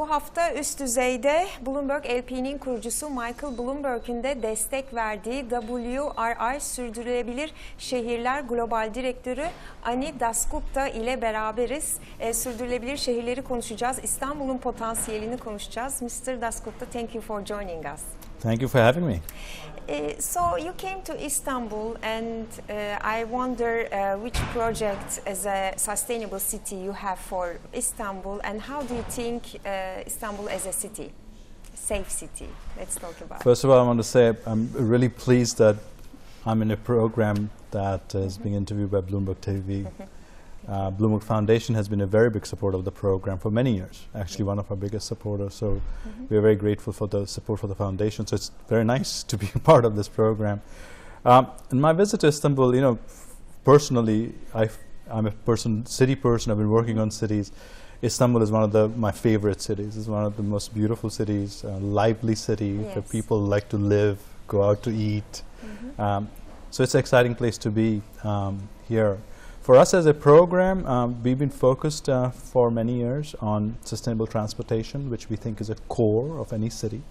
Bu hafta Üst Düzey'de Bloomberg LP'nin kurucusu Michael Bloomberg'ün de destek verdiği WRI Sürdürülebilir Şehirler Global Direktörü Dasgupta ile beraberiz. Sürdürülebilir şehirleri konuşacağız. İstanbul'un potansiyelini konuşacağız. Mr. Dasgupta, thank you for joining us. Thank you for having me. So you came to Istanbul, and I wonder which project as a sustainable city you have for Istanbul, and how do you think Istanbul as a city, safe city? Let's talk about. First of all, I want to say I'm really pleased that I'm in a program that is being interviewed by Bloomberg TV. Bloomberg Foundation has been a very big supporter of the program for many years, actually one of our biggest supporters, so we are very grateful for the support for the foundation, so it's very nice to be a part of this program. In my visit to Istanbul, you know, personally, I'm a city person, I've been working on cities. Istanbul is one of my favorite cities. It's one of the most beautiful cities, lively city, where people like to live, go out to eat. So it's an exciting place to be here. For us as a program, we've been focused for many years on sustainable transportation, which we think is a core of any city.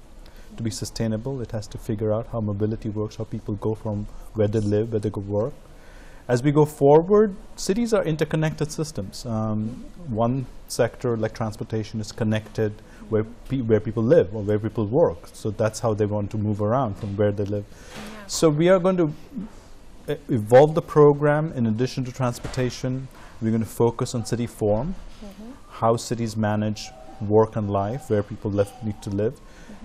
To be sustainable, it has to figure out how mobility works, how people go from where they live, where they go work. As we go forward, cities are interconnected systems. One sector, like transportation, is connected where people live or where people work. So that's how they want to move around, from where they live. So we are going to evolve the program. In addition to transportation, we're going to focus on city form, how cities manage work and life, where people need to live.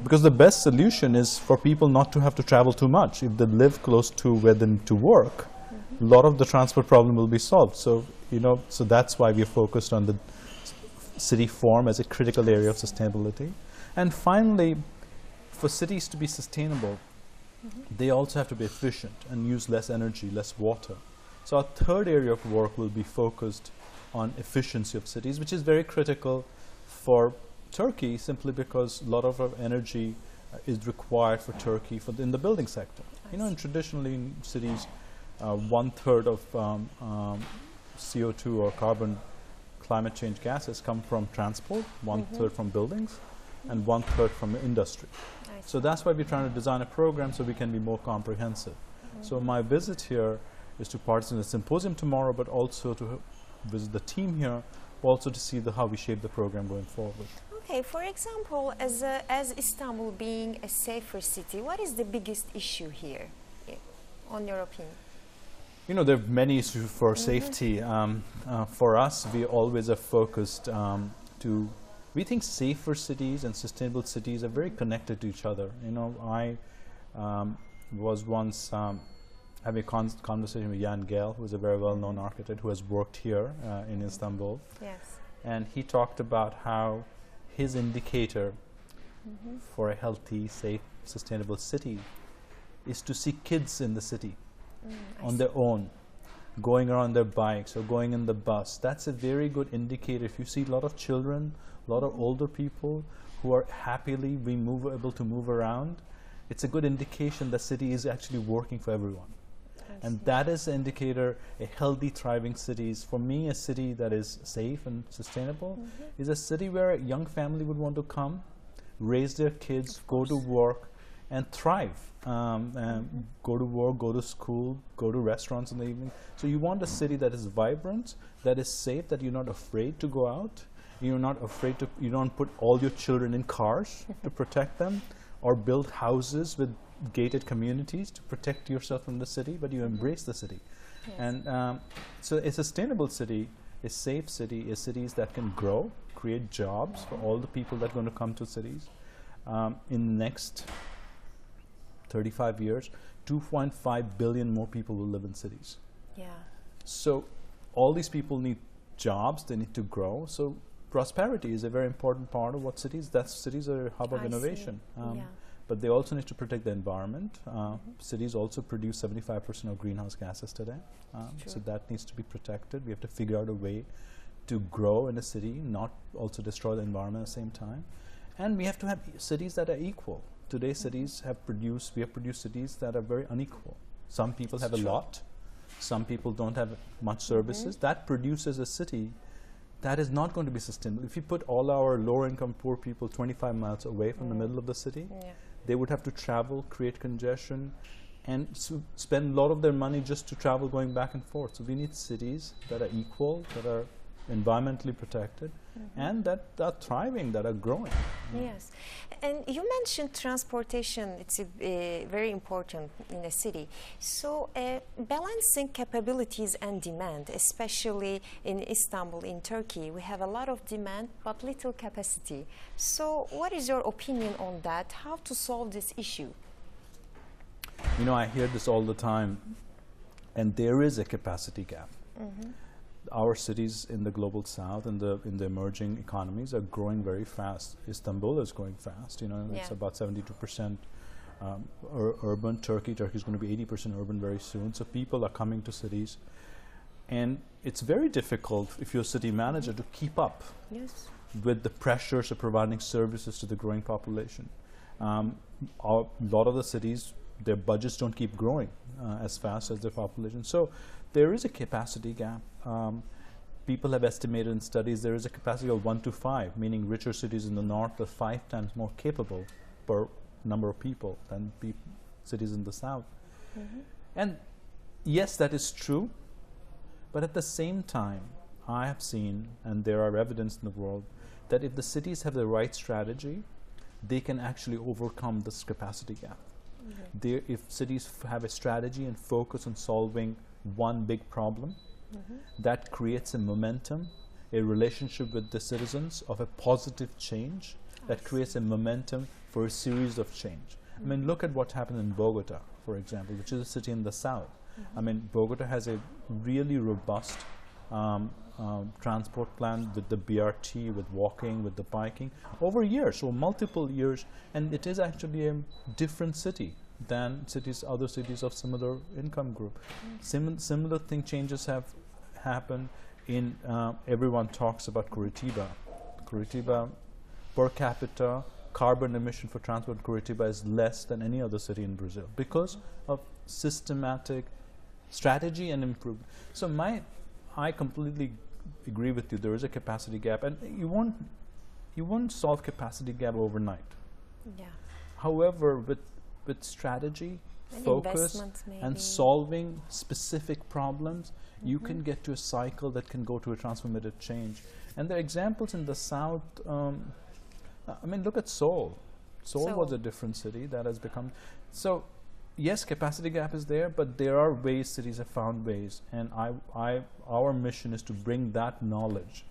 Because the best solution is for people not to have to travel too much. If they live close to where they need to work, a lot of the transport problem will be solved. So, you know, so that's why we're focused on the city form as a critical area of sustainability. And finally, for cities to be sustainable, they also have to be efficient and use less energy, less water. So our third area of work will be focused on efficiency of cities, which is very critical for Turkey, simply because a lot of our energy is required for Turkey in the building sector. You know, and traditionally in cities, 1/3 of CO2 or climate change gases come from transport, 1/3 from buildings, and 1/3 from industry. So that's why we're trying to design a program so we can be more comprehensive. So my visit here is to participate in the symposium tomorrow, but also to visit the team here, also to see how we shape the program going forward. Okay, for example, as Istanbul being a safer city, what is the biggest issue here, on your opinion? You know, there are many issues for safety. For us, we always are focused we think safer cities and sustainable cities are very connected to each other. You know, I was once having a conversation with Jan Gehl, who is a very well-known architect who has worked here in Istanbul. Yes. And he talked about how his indicator for a healthy, safe, sustainable city is to see kids in the city on their own, going around their bikes or going in the bus. That's a very good indicator. If you see a lot of children, a lot of older people who are happily able to move around, it's a good indication that city is actually working for everyone. And that is an indicator. A healthy, thriving cities, for me, a city that is safe and sustainable is a city where a young family would want to come, raise their kids, go to work, and thrive. Go to work, go to school, go to restaurants in the evening. So you want a city that is vibrant, that is safe, that you're not afraid to go out. You're not afraid you don't put all your children in cars to protect them, or build houses with gated communities to protect yourself from the city, but you embrace the city. Yes. And so a sustainable city, a safe city, is cities that can grow, create jobs for all the people that are going to come to cities. In the next 35 years, 2.5 billion more people will live in cities. Yeah. So all these people need jobs, they need to grow. So prosperity is a very important part of what cities, cities are a hub of innovation. But they also need to protect the environment. Cities also produce 75% of greenhouse gases today. So that needs to be protected. We have to figure out a way to grow in a city, not also destroy the environment at the same time. And we have to have cities that are equal. Today cities we have produced cities that are very unequal. Some people have a lot, some people don't have much services. That produces a city that is not going to be sustainable. If you put all our lower-income poor people 25 miles away from the middle of the city, they would have to travel, create congestion, and spend a lot of their money just to travel going back and forth. So we need cities that are equal, that are environmentally protected, and that are thriving, that are growing. Yes, and you mentioned transportation. It's very important in a city. So balancing capabilities and demand, especially in Istanbul, in Turkey, we have a lot of demand but little capacity. So what is your opinion on that? How to solve this issue? You know, I hear this all the time, and there is a capacity gap. Our cities in the global south and in the emerging economies are growing very fast. Istanbul is growing fast. You know, it's about 72% urban. Turkey is going to be 80% urban very soon. So people are coming to cities, and it's very difficult if you're a city manager to keep up with the pressures of providing services to the growing population. A lot of the cities, their budgets don't keep growing as fast as their population. So there is a capacity gap. People have estimated in studies there is a capacity of 1 to 5, meaning richer cities in the north are 5 times more capable per number of people than cities in the south. And yes, that is true, but at the same time, I have seen, and there are evidence in the world, that if the cities have the right strategy, they can actually overcome this capacity gap. If cities have a strategy and focus on solving one big problem, that creates a momentum, a relationship with the citizens of a positive change, that creates a momentum for a series of change. I mean, look at what happened in Bogota, for example, which is a city in the south. I mean, Bogota has a really robust transport plan with the BRT, with walking, with the biking, over years, so multiple years, and it is actually a different city than other cities of similar income group. Similar changes have happened in, everyone talks about Curitiba. Curitiba, per capita, carbon emission for transport in Curitiba is less than any other city in Brazil because of systematic strategy and improvement. So I completely agree with you. There is a capacity gap, and you won't solve capacity gap overnight. However, with strategy, focus, and solving specific problems, you can get to a cycle that can go to a transformative change. And there are examples in the south. I mean, look at Seoul. Seoul was a different city that has become. So, yes, capacity gap is there, but there are ways, cities have found ways. And our mission is to bring that knowledge,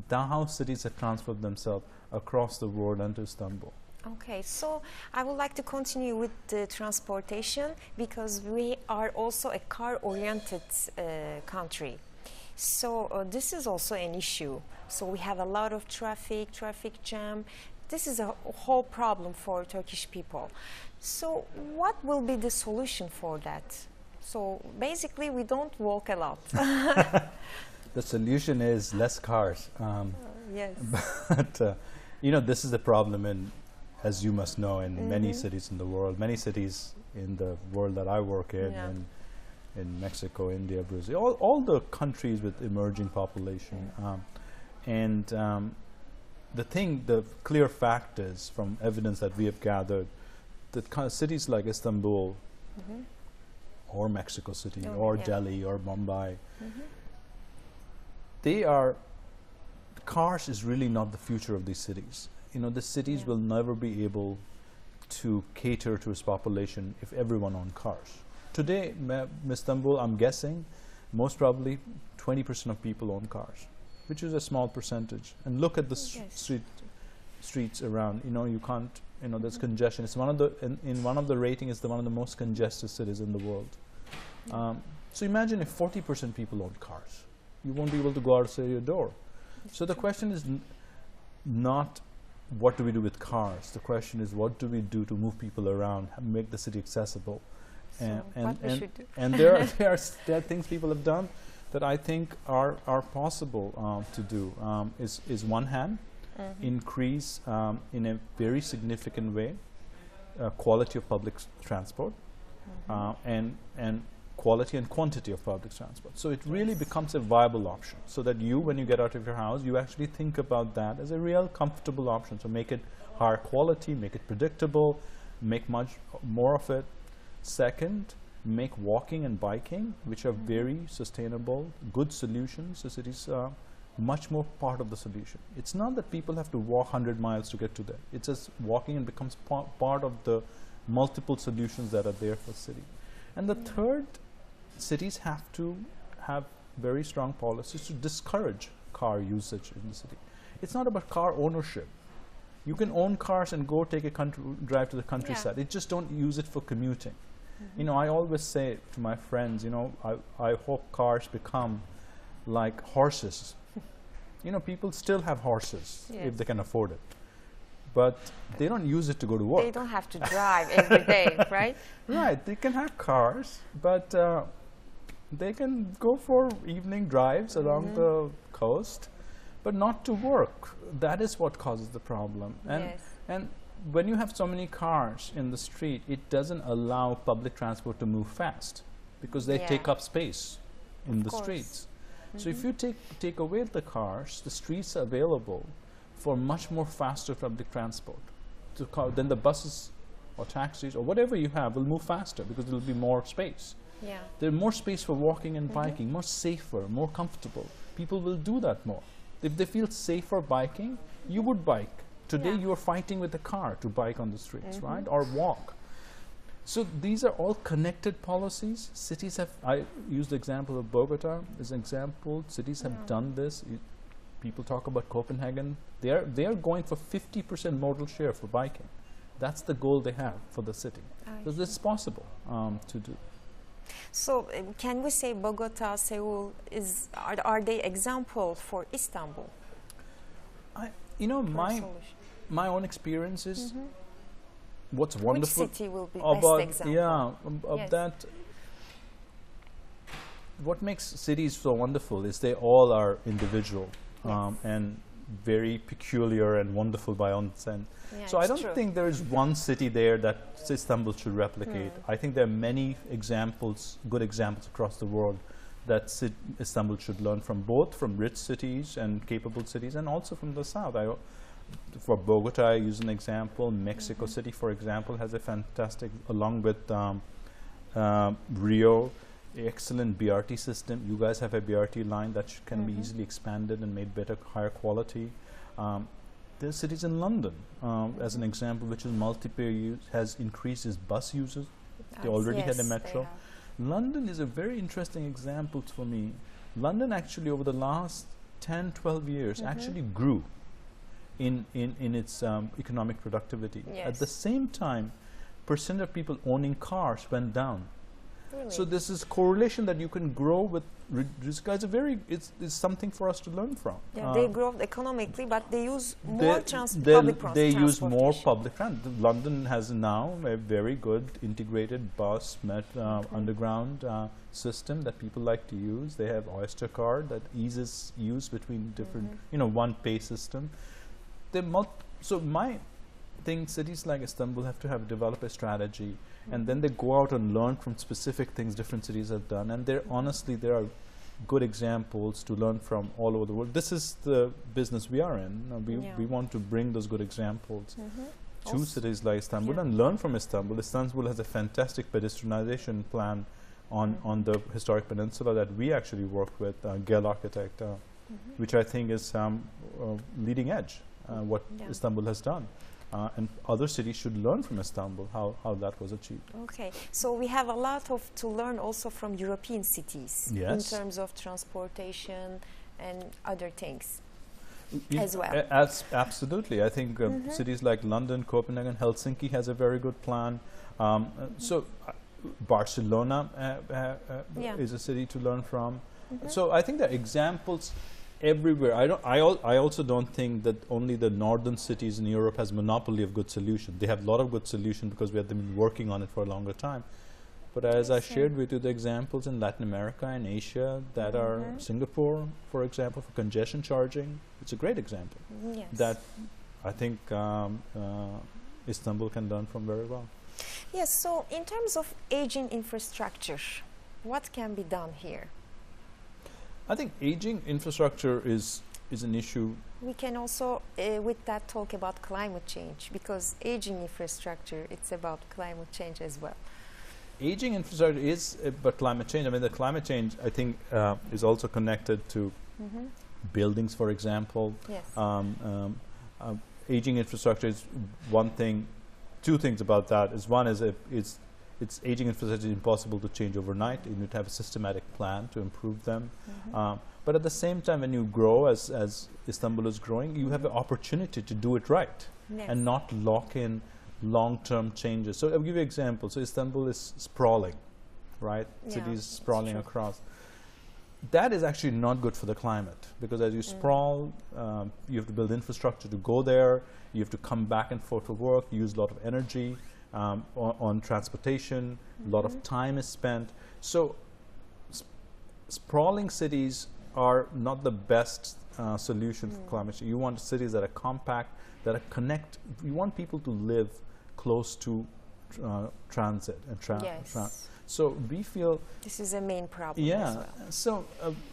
how cities have transferred themselves across the world and to Istanbul. Okay, so I would like to continue with the transportation because we are also a car-oriented country. So this is also an issue. So we have a lot of traffic jam. This is a whole problem for Turkish people. So what will be the solution for that? So basically we don't walk a lot. The solution is less cars. Yes. But you know, this is the problem as you must know, in many cities in the world, many cities in the world that I work in Mexico, India, Brazil, all the countries with emerging population. The clear fact is, from evidence that we have gathered, that cities like Istanbul or Mexico City or Delhi or Mumbai, cars is really not the future of these cities. You know, the cities will never be able to cater to its population if everyone owned cars. Today, Istanbul, I'm guessing, most probably 20% of people own cars, which is a small percentage. And look at the streets around. You know, you can't. You know, there's congestion. It's one of the in one of the rating is one of the most congested cities in the world. So imagine if 40% people own cars, you won't be able to go outside your door. So the question is not what do we do with cars. The question is what do we do to move people around, make the city accessible. And there are things people have done that I think are possible to do. Is one hand increase in a very significant way quality of public transport, and quality and quantity of public transport. So it really becomes a viable option, so that you, when you get out of your house, you actually think about that as a real comfortable option. So make it higher quality, make it predictable, make much more of it. Second, make walking and biking, which are very sustainable, good solutions. The cities are much more part of the solution. It's not that people have to walk 100 miles to get to there. It's just walking and becomes part of the multiple solutions that are there for the city. And the third, cities have to have very strong policies to discourage car usage in the city. It's not about car ownership. You can own cars and go take a drive to the countryside. It just don't use it for commuting. You know, I always say to my friends, you know, I hope cars become like horses. You know, people still have horses if they can afford it, but they don't use it to go to work. They don't have to drive every day, right? Right, they can have cars, but they can go for evening drives along the coast, but not to work. That is what causes the problem. And when you have so many cars in the street, it doesn't allow public transport to move fast, because they take up space in the streets. So if you take away the cars, the streets are available for much more faster public transport. Then the buses or taxis or whatever you have will move faster, because there will be more space. There's more space for walking and biking, more safer, more comfortable. People will do that more. If they feel safer biking, you would bike. Today you are fighting with a car to bike on the streets, right? Or walk. So these are all connected policies. Cities have, I used the example of Bogota as an example. Cities have done this. People talk about Copenhagen. They are going for 50% modal share for biking. That's the goal they have for the city. So this is possible to do. So can we say Bogota, Seoul are they example for Istanbul? You know, my own experience is what's wonderful Which city will be about best example? That. What makes cities so wonderful is they all are individual and very peculiar and wonderful by own sense. So I don't think there is one city there that Istanbul should replicate. I think there are many examples, good examples across the world that Istanbul should learn from, both from rich cities and capable cities, and also from the south. For Bogota, I use an example. Mexico City, for example, has a fantastic, along with Rio, excellent BRT system. You guys have a BRT line that can be easily expanded and made better, higher quality. There's cities in London, as an example, which is multi-pair use, has increased its bus users. They already had a metro. London is a very interesting example for me. London actually over the last 10, 12 years actually grew in its economic productivity. At the same time, percent of people owning cars went down. Really? So this is correlation that you can grow with. It's something for us to learn from. They grow economically, but they use more public transport. They use more public transport. London has now a very good integrated bus, underground system that people like to use. They have Oyster card that eases use between different, one pay system. So my thing, cities like Istanbul have to develop a strategy, and then they go out and learn from specific things different cities have done. And there are good examples to learn from all over the world. This is the business we are in. We want to bring those good examples to cities like Istanbul and learn from Istanbul. Istanbul has a fantastic pedestrianization plan on the historic peninsula that we actually worked with, Gel Architect, which I think is leading edge, what Istanbul has done. And other cities should learn from Istanbul how that was achieved. Okay, so we have a lot to learn also from European cities in terms of transportation and other things as well. Absolutely, I think cities like London, Copenhagen, Helsinki has a very good plan. So Barcelona is a city to learn from. So I think there are examples everywhere. I also don't think that only the northern cities in Europe has monopoly of good solutions. They have a lot of good solutions because we have been working on it for a longer time. But as I shared with you the examples in Latin America and Asia that are Singapore, for example, for congestion charging, it's a great example that I think Istanbul can learn from very well. Yes, so in terms of aging infrastructure, What can be done here? I think aging infrastructure is an issue. We can also, with that, talk about climate change, because aging infrastructure, it's about climate change as well. Aging infrastructure is about climate change. I mean, the climate change, I think, is also connected to buildings, for example. Yes. Aging infrastructure is one thing. Two things about that is, one is it's aging infrastructure is impossible to change overnight. You need to have a systematic plan to improve them. But at the same time, when you grow, as Istanbul is growing, you have an opportunity to do it right and not lock in long-term changes. So I'll give you an example. So Istanbul is sprawling, right? Cities sprawling across. That is actually not good for the climate, because as you sprawl, you have to build infrastructure to go there. You have to come back and forth for work, use a lot of energy on transportation. A lot of time is spent. So sprawling cities are not the best solution for climate change. You want cities that are compact, that are connect. You want people to live close to transit and so we feel this is a main problem. As well. So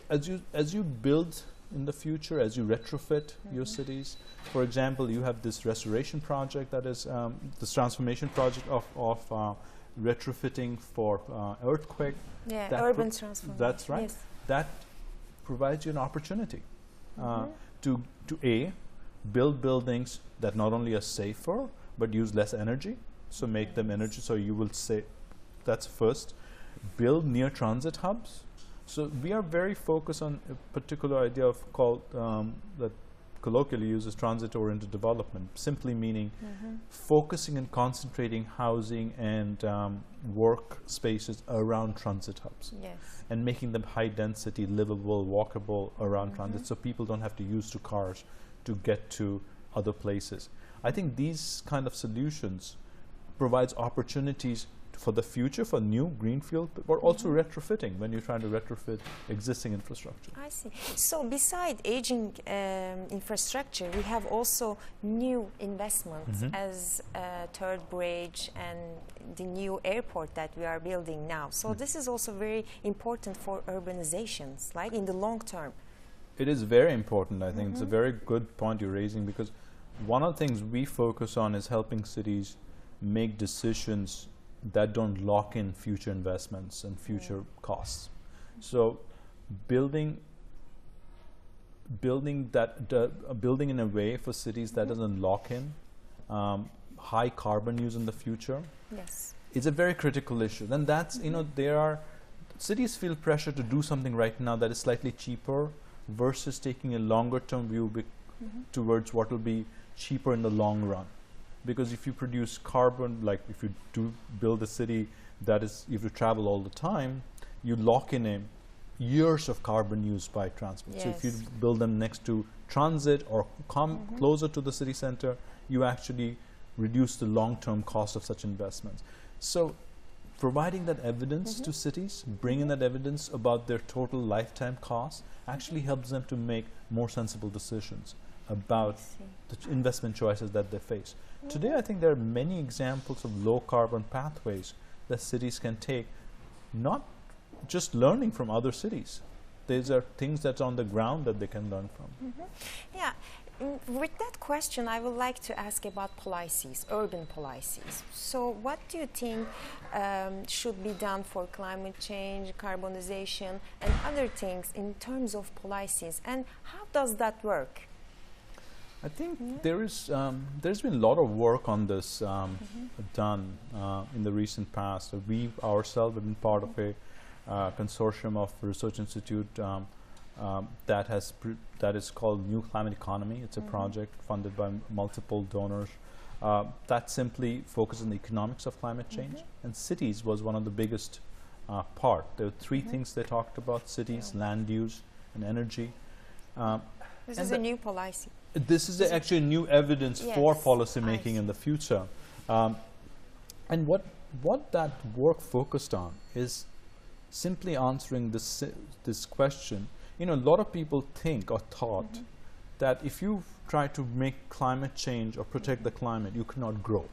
as you build in the future, as you retrofit your cities, for example, you have this restoration project, that is this transformation project of retrofitting for earthquake. Urban transformation. That's right. Yes. That provides you an opportunity to build buildings that not only are safer but use less energy, so make them energy. So you will say, that's first. Build near transit hubs. So we are very focused on a particular idea of called that colloquially uses transit-oriented development, simply meaning focusing and concentrating housing and work spaces around transit hubs, and making them high-density, livable, walkable around transit, so people don't have to use two cars to get to other places. I think these kind of solutions provides opportunities for the future, for new greenfield, but also retrofitting when you're trying to retrofit existing infrastructure. I see. So beside aging infrastructure, we have also new investments as Third Bridge and the new airport that we are building now. So this is also very important for urbanizations, like in the long term. It is very important, I think. It's a very good point you're raising, because one of the things we focus on is helping cities make decisions that don't lock in future investments and future costs. So building in a way for cities that doesn't lock in high carbon use in the future is a very critical issue. Then that's, cities feel pressure to do something right now that is slightly cheaper versus taking a longer term view towards what will be cheaper in the long run. Because if you produce carbon, like if you do build a city that is, you have to travel all the time, you lock in years of carbon use by transport. So if you build them next to transit or come closer to the city center, you actually reduce the long-term cost of such investments. So providing that evidence to cities, bringing that evidence about their total lifetime costs, actually helps them to make more sensible decisions about the investment choices that they face. Today, I think there are many examples of low carbon pathways that cities can take, not just learning from other cities. These are things that's on the ground that they can learn from. With that question, I would like to ask about policies, urban policies. So what do you think should be done for climate change, carbonization, and other things in terms of policies, and how does that work? I think there's been a lot of work on this done in the recent past. We ourselves have been part of a consortium of research institute that is called New Climate Economy. It's a project funded by multiple donors that simply focuses on the economics of climate change. And cities was one of the biggest part. There were three things they talked about: cities, land use, and energy. This is a new policy. This is actually new evidence for policy making in the future. And what that work focused on is simply answering this question. A lot of people think or thought that if you try to make climate change or protect the climate, you cannot grow.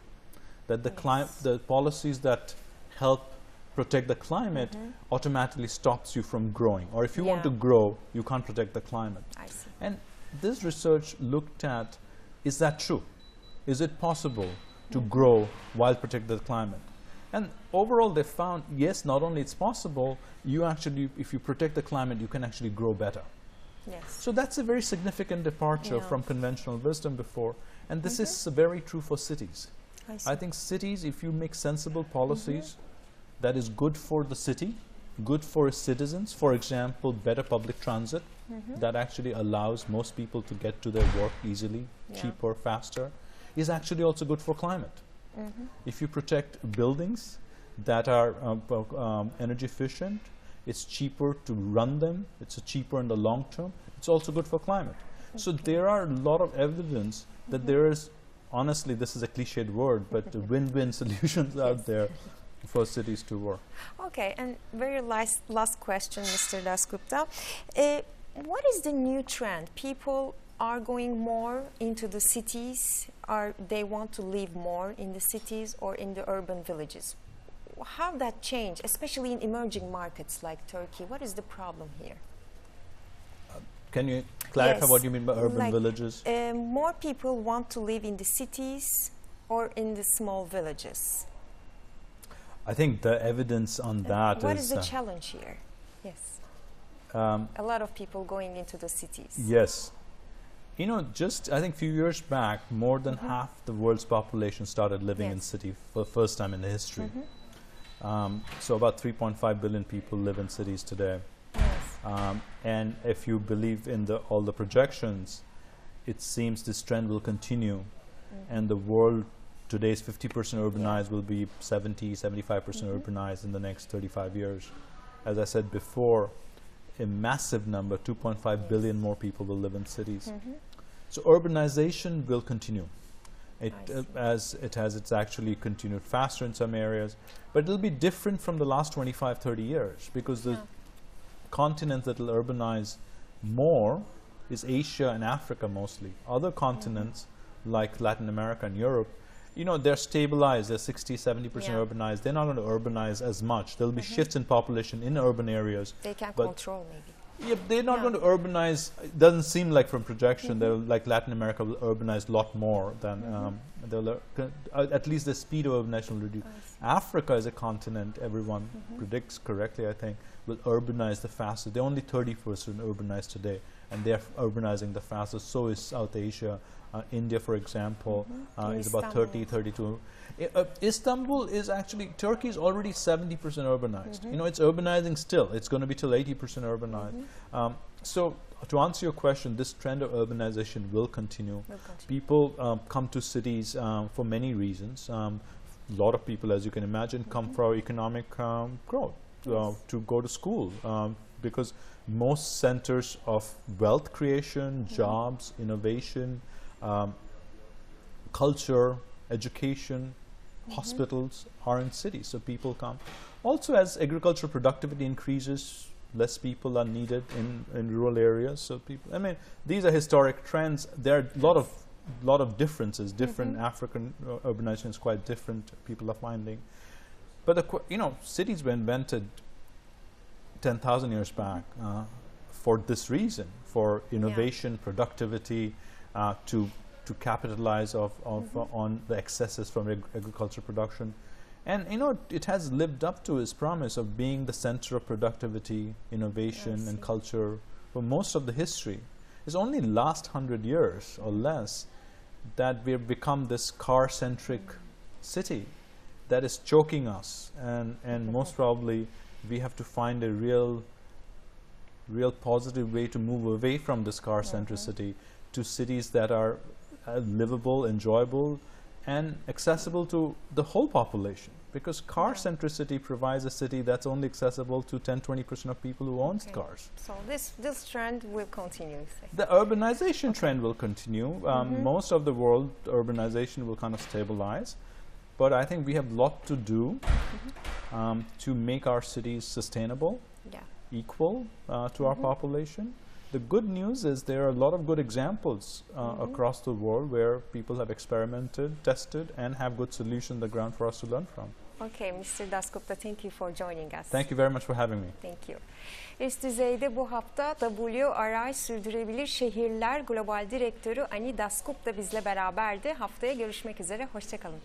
That the policies that help protect the climate automatically stops you from growing. Or if you want to Yeah. grow, you can't protect the climate. I see. And this research looked at, is that true? Is it possible to grow while protecting the climate? And overall they found, yes, not only it's possible, you actually, if you protect the climate, you can actually grow better. Yes. So that's a very significant departure Yeah. from conventional wisdom before. And this is very true for cities. I see. I think cities, if you make sensible policies that is good for the city, good for its citizens, for example, better public transit that actually allows most people to get to their work easily, Yeah. cheaper, faster, is actually also good for climate. If you protect buildings that are energy efficient, it's cheaper to run them, it's cheaper in the long term, it's also good for climate. So there are a lot of evidence that there is, honestly, this is a cliched word, but win-win solutions out there for cities to work. Okay, and very last question, Mr. Dasgupta. What is the new trend? People are going more into the cities, or they want to live more in the cities or in the urban villages? How that change, especially in emerging markets like Turkey? What is the problem here? Can you clarify Yes. what you mean by urban Like, villages? More people want to live in the cities or in the small villages. I think the evidence on that What is is the challenge here? Yes, a lot of people going into the cities. yes. You know, just I think a few years back, more than half the world's population started living in Yes. city for the first time in the history. So about 3.5 billion people live in cities today. Yes. And if you believe in all the projections, it seems this trend will continue. And the world today is 50% urbanized, will be 75% urbanized in the next 35 years. As I said before, a massive number, 2.5 billion more people will live in cities. So urbanization will continue. It's actually continued faster in some areas, but it'll be different from the last 25, 30 years, because the continents that will urbanize more is Asia and Africa mostly. Other continents like Latin America and Europe, you know, they're stabilized, they're 60, 70% urbanized. They're not going to urbanize as much. There'll be shifts in population in urban areas. They can but control maybe. yeah, they're not going to urbanize. It doesn't seem like from projection. They'll, like Latin America will urbanize a lot more than at least the speed of urbanization will reduce. Africa as a continent, everyone predicts correctly, I think, will urbanize the fastest. They're only 30% urbanized today, and they're urbanizing the fastest. So is South Asia. India, for example, is about 30, 32. Istanbul is actually, Turkey is already 70% urbanized. You know, it's urbanizing still. It's going to be till 80% urbanized. So to answer your question, this trend of urbanization will continue. People come to cities for many reasons. A lot of people, as you can imagine, come for economic growth, to go to school, because most centers of wealth creation, jobs, innovation, culture, education, hospitals are in cities, so people come. Also, as agricultural productivity increases, less people are needed in rural areas. So people, I mean, these are historic trends. There are a lot of differences. Different African urbanization is quite different. People are finding, but you know, cities were invented 10,000 years back for this reason, for innovation, productivity, to capitalize on the excesses from agricultural production. And you know, it has lived up to its promise of being the center of productivity, innovation, and culture for most of the history. It's only last 100 years or less that we've become this car-centric city that is choking us, and most probably we have to find a real positive way to move away from this car centricity to cities that are livable, enjoyable, and accessible to the whole population, because car centricity provides a city that's only accessible to 10-20% of people who own cars. So this trend will continue, you say? The urbanization trend will continue. Most of the world urbanization will kind of stabilize, but I think we have a lot to do to make our cities sustainable, equal to our population, The good news is there are a lot of good examples across the world where people have experimented, tested, and have good solutions on the ground for us to learn from. Okay, Mr. Dasgupta, thank you for joining us. Thank you very much for having me. Thank you. Üst Düzey'de bu hafta WRI Sürdürülebilir Şehirler Global Direktörü Ani Dasgupta bizle beraberdi. Haftaya görüşmek üzere, hoşça kalın.